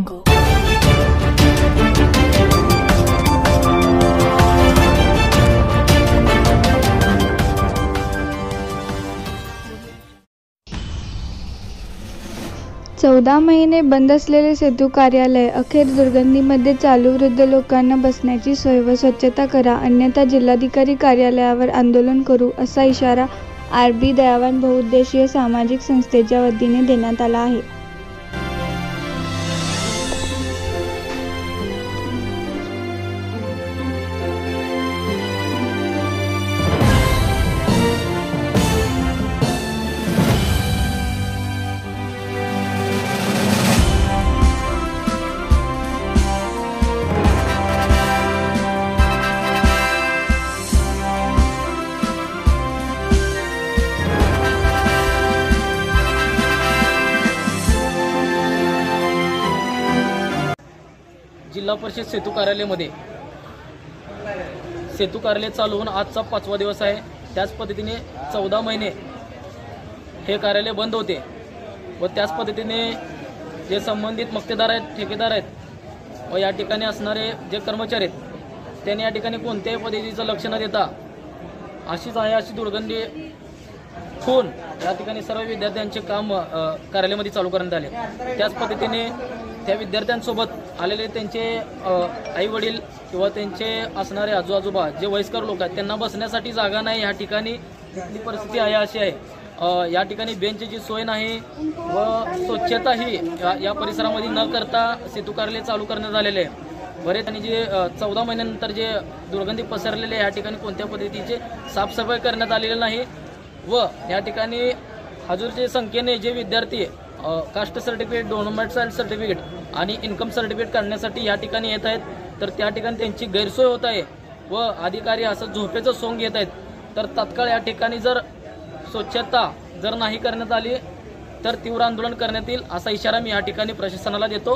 jungle. चौदा महिने बंद असलेले सेतू कार्यालय अखेर दुर्गंधीमध्ये चालू. वृद्ध लोकांना बसण्याची सोय व स्वच्छता करा, अन्यथा जिल्हाधिकारी कार्यालयावर आंदोलन करू, असा इशारा आर.बी. दयावान बहुउद्देशीय सामाजिक संस्थेच्या वतीने देण्यात आला आहे. जिल्हा परिषद सेतू कार्यालयामध्ये सेतू कार्यालय चालू होऊन आजचा 5वा दिवस आहे. त्याच पद्धतीने 14 महिने हे कार्यालय बंद होते व त्याच पद्धतीने जे संबंधित मक्तेदार आहेत, ठेकेदार आहेत व या ठिकाणी असणारे जे कर्मचारी आहेत त्यांनी या ठिकाणी कोणत्याही पद्धतीचं लक्ष न देता अशी दुर्गंधी ठेवून या ठिकाणी सर्व विद्यार्थ्यांचे काम कार्यालयामध्ये चालू करण्यात आले. त्याच पद्धतीने त्या विद्यार्थ्यांसोबत आलेले त्यांचे आई वडील किंवा त्यांचे असणारे आजोबा जे वयस्कर लोक आहेत त्यांना बसण्यासाठी जागा नाही. या ठिकाणी इथली परिस्थिती आहे अशी आहे. या ठिकाणी बेंचची सोय नाही व स्वच्छताही या परिसरामध्ये न करता सेतू कार्यालय चालू करण्यात आलेले आहे. बरेच आणि जे 14 महिन्यानंतर जे दुर्गंधी पसरलेले या ठिकाणी कोणत्या पद्धतीचे साफसफाई करण्यात आलेले नाही व या ठिकाणी हजारोच्या संख्येने जे विद्यार्थी कास्ट सर्टिफिकेट, डोमेसाइल सर्टिफिकेट आणि इन्कम सर्टिफिकेट काढण्यासाठी या ठिकाणी येत आहेत, तर त्या ठिकाणी त्यांची गैरसोय होत आहे व अधिकारी असं झोपेचं सोंग घेत आहेत. तर तात्काळ या ठिकाणी जर स्वच्छता जर नाही करण्यात आली तर तीव्र आंदोलन करण्यात येईल असा इशारा मी या ठिकाणी प्रशासनाला देतो.